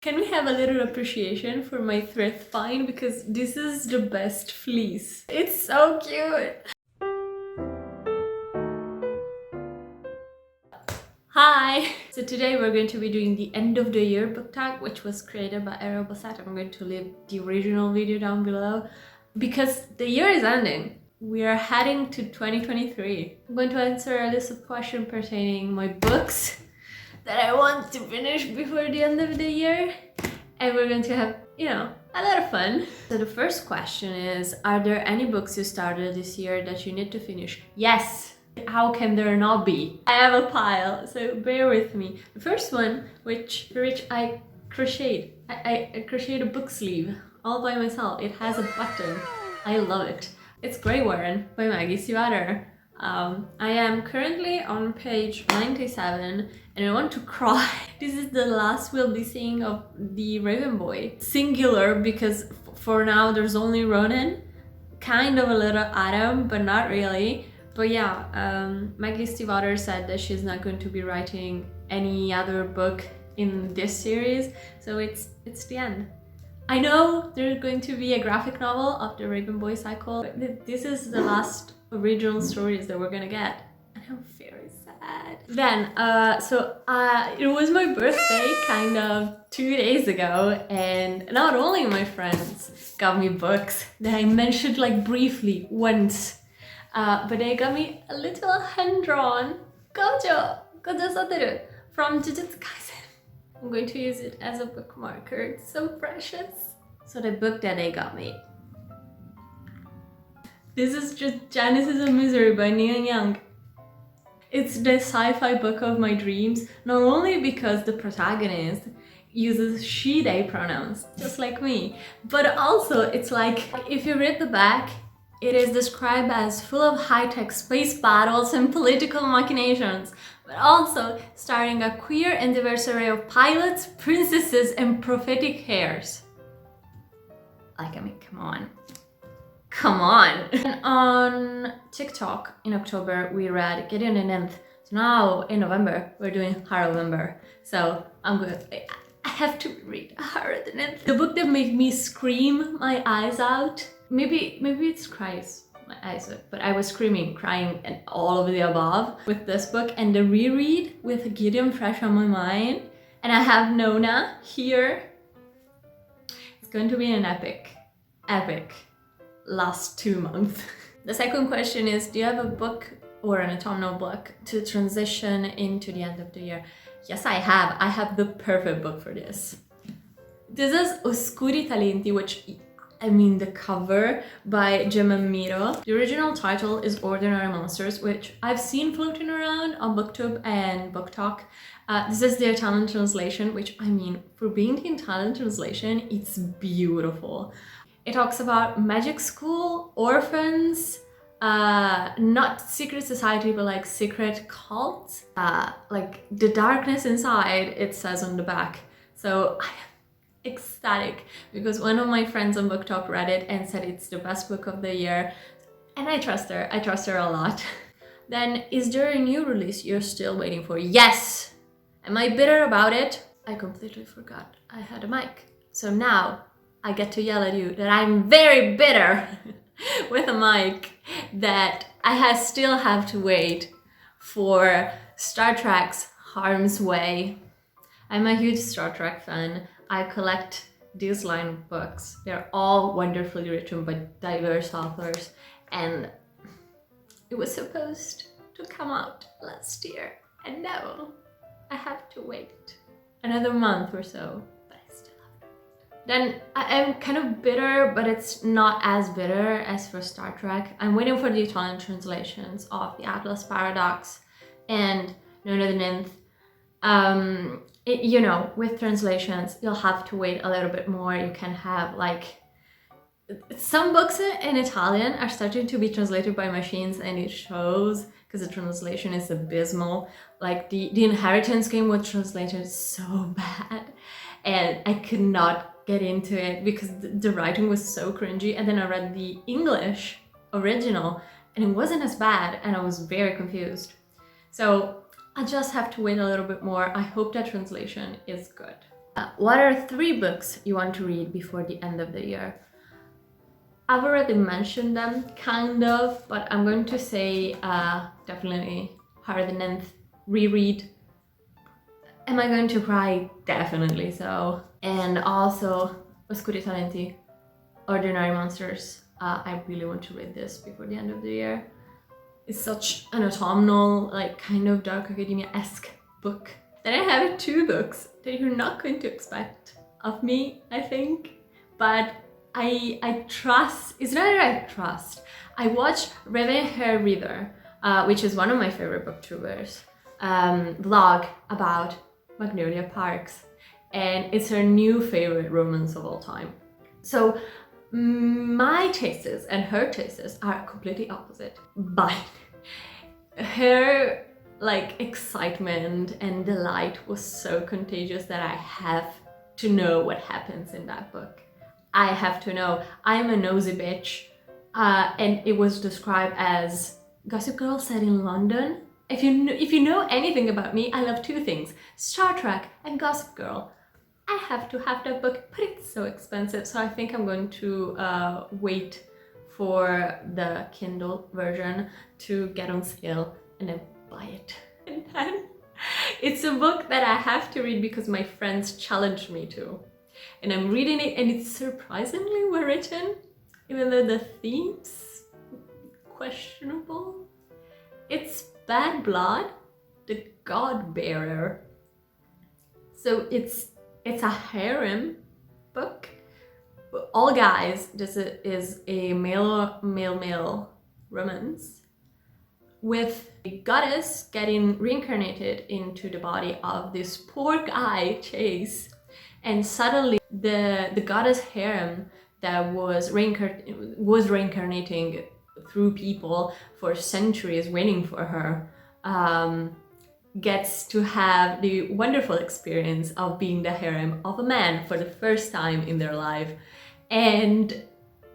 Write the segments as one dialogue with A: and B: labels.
A: Can we have a little appreciation for my thrift find? Because this is the best fleece. It's so cute. Hi! So today we're going to be doing the end of the year book tag, which was created by Ariel. I'm going to leave the original video down below because the year is ending. We are heading to 2023. I'm going to answer a list of questions pertaining my books that I want to finish before the end of the year. And we're going to have, a lot of fun. So the first question is, are there any books you started this year that you need to finish? Yes! How can there not be? I have a pile, so bear with me. The first one, for which I crocheted. I crocheted a book sleeve all by myself. It has a button. I love it. It's Grey Warren by Maggie Stiefvater. I am currently on page 97 and I want to cry. This is the last we'll be seeing of the Raven Boy. Singular, because for now there's only Ronan. Kind of a little Adam, but not really. But yeah, Maggie Stiefvater said that she's not going to be writing any other book in this series, so it's the end. I know there's going to be a graphic novel of the Raven Boy cycle, but this is the last original stories that we're gonna get, and I'm very sad. Then, it was my birthday kind of 2 days ago, and not only my friends got me books that I mentioned like briefly once, but they got me a little hand-drawn Gojo Sateru from Jujutsu Kaisen. I'm going to use it as a bookmarker. It's so precious. So the book that they got me. This is just Genesis of Misery by Neil Young. It's the sci-fi book of my dreams, not only because the protagonist uses she, they pronouns, just like me, but also it's like, if you read the back, it is described as full of high-tech space battles and political machinations, but also starring a queer and diverse array of pilots, princesses, and prophetic heirs. Like, I mean, come on. Come on! And on TikTok in October, we read Gideon and Nymph. So now in November, we're doing Harrowember. So I'm good. I have to read Harrow the Nymph. The book that made me scream my eyes out. Maybe it's cries my eyes out, but I was screaming, crying, and all of the above with this book, and the reread with Gideon fresh on my mind, and I have Nona here. It's going to be an epic last 2 months. The second question is, do you have a book or an autumnal book to transition into the end of the year? Yes, I have. I have the perfect book for this. This is Oscuri Talenti, which the cover by Gemma Miro. The original title is Ordinary Monsters, which I've seen floating around on BookTube and BookTok. This is the Italian translation, which for being the Italian translation, it's beautiful. It talks about magic school, orphans, not secret society, but like secret cult, like the darkness inside, it says on the back. So I am ecstatic because one of my friends on BookTok read it and said it's the best book of the year, and I trust her a lot. Then, is there a new release you're still waiting for? Yes! Am I bitter about it? I completely forgot I had a mic. So now I get to yell at you that I'm very bitter with a mic, that I still have to wait for Star Trek's Harm's Way. I'm a huge Star Trek fan. I collect these line of books. They're all wonderfully written by diverse authors, and it was supposed to come out last year, and now I have to wait another month or so. Then I am kind of bitter, but it's not as bitter as for Star Trek. I'm waiting for the Italian translations of The Atlas Paradox and Nona the Nymph. With translations, you'll have to wait a little bit more. You can have some books in Italian are starting to be translated by machines, and it shows because the translation is abysmal. Like the Inheritance game was translated so bad, and I could not get into it because the writing was so cringy. And then I read the English original and it wasn't as bad, and I was very confused. So I just have to wait a little bit more. I hope that translation is good. What are 3 books you want to read before the end of the year? I've already mentioned them, kind of, but I'm going to say definitely Higher Than Nth, reread. Am I going to cry? Definitely so. And also Oscuri Talenti, Ordinary Monsters. I really want to read this before the end of the year. It's such an autumnal, like kind of dark academia-esque book. Then I have 2 books that you're not going to expect of me, I think. But I trust, it's not that I trust. I watched Raven Hair Reader, which is one of my favorite booktubers, vlog about Magnolia Parks. And it's her new favorite romance of all time. So my tastes and her tastes are completely opposite. But her like excitement and delight was so contagious that I have to know what happens in that book. I have to know. I'm a nosy bitch, and it was described as Gossip Girl set in London. If you know anything about me, I love 2 things: Star Trek and Gossip Girl. I have to have that book, but it's so expensive, so I think I'm going to wait for the Kindle version to get on sale and then buy it. And then it's a book that I have to read because my friends challenged me to. And I'm reading it and it's surprisingly well written, even though the themes questionable. It's Bad Blood, the God Bearer. So it's a harem book. All guys, this is a male romance with a goddess getting reincarnated into the body of this poor guy, Chase. And suddenly the goddess harem that was reincarnating through people for centuries waiting for her, gets to have the wonderful experience of being the harem of a man for the first time in their life. And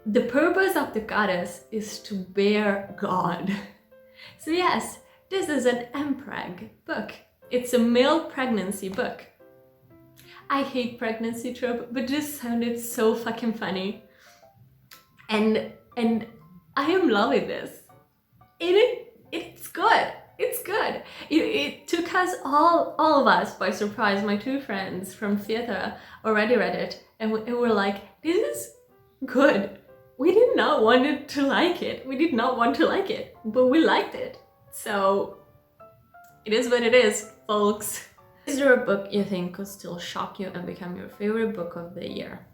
A: the purpose of the goddess is to bear God. So yes, this is an MPreg book. It's a male pregnancy book. I hate pregnancy trope, but this sounded so fucking funny. And I am loving this. It's good. It's good. It took us all of us by surprise. My 2 friends from theater already read it and we're like, this is good. We did not want to like it. We did not want to like it, but we liked it. So it is what it is, folks. Is there a book you think could still shock you and become your favorite book of the year?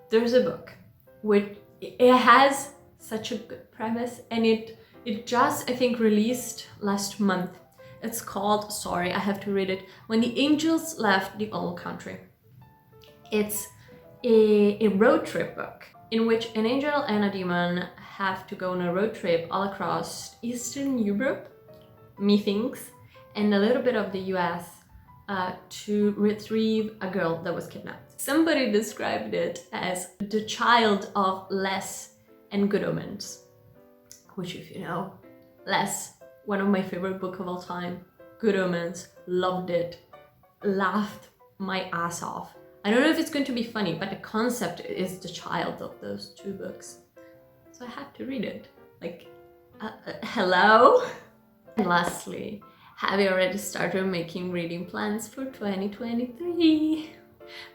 A: There's a book which it has such a good premise, and it just, I think, released last month. It's called, sorry, I have to read it, When the Angels Left the Old Country. It's a road trip book in which an angel and a demon have to go on a road trip all across Eastern Europe, methinks, and a little bit of the US to retrieve a girl that was kidnapped. Somebody described it as the child of Les and Good Omens, which, if you know, Les, one of my favorite books of all time, Good Omens, loved it, laughed my ass off. I don't know if it's going to be funny, but the concept is the child of those 2 books. So I had to read it. Like, hello? And lastly, have you already started making reading plans for 2023?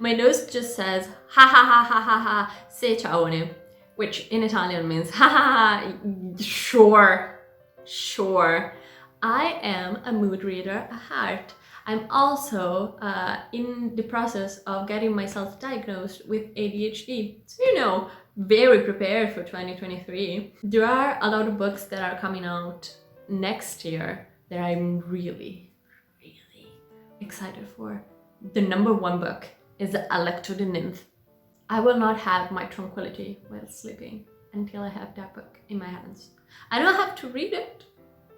A: My nose just says, ha ha ha ha ha ha, sei ciaone, which in Italian means, ha ha ha, sure. I am a mood reader at heart. I'm also in the process of getting myself diagnosed with ADHD. So, you know, very prepared for 2023. There are a lot of books that are coming out next year that I'm really excited for. The #1 book is Electro the Nymph. I will not have my tranquility while sleeping until I have that book in my hands. I don't have to read it,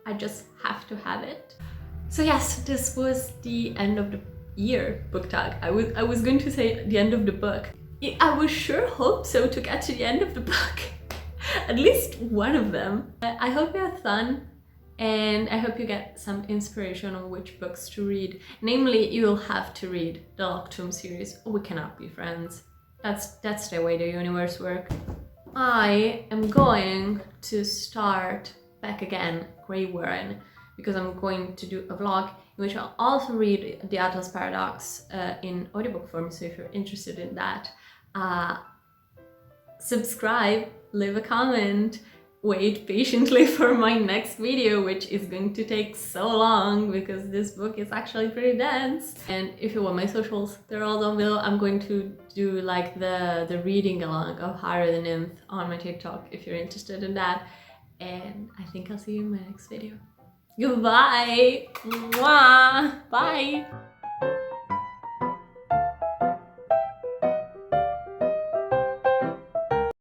A: I just have to have it. So yes, this was the end of the year book tag. I was going to say the end of the book. I would sure hope so, to get to the end of the book. At least one of them. I hope you had fun. and I hope you get some inspiration on which books to read. Namely, you will have to read the Locked series, or we cannot be friends. That's the way the universe works. I am going to start back again Grey Warren because I'm going to do a vlog in which I'll also read The Atlas Paradox in audiobook form, so if you're interested in that, subscribe, leave a comment, wait patiently for my next video, which is going to take so long because this book is actually pretty dense. And if you want my socials, they're all down below. I'm going to do like the reading along of Higher the Nymph on my TikTok if you're interested in that. And I think I'll see you in my next video. Goodbye! Mwah! Bye!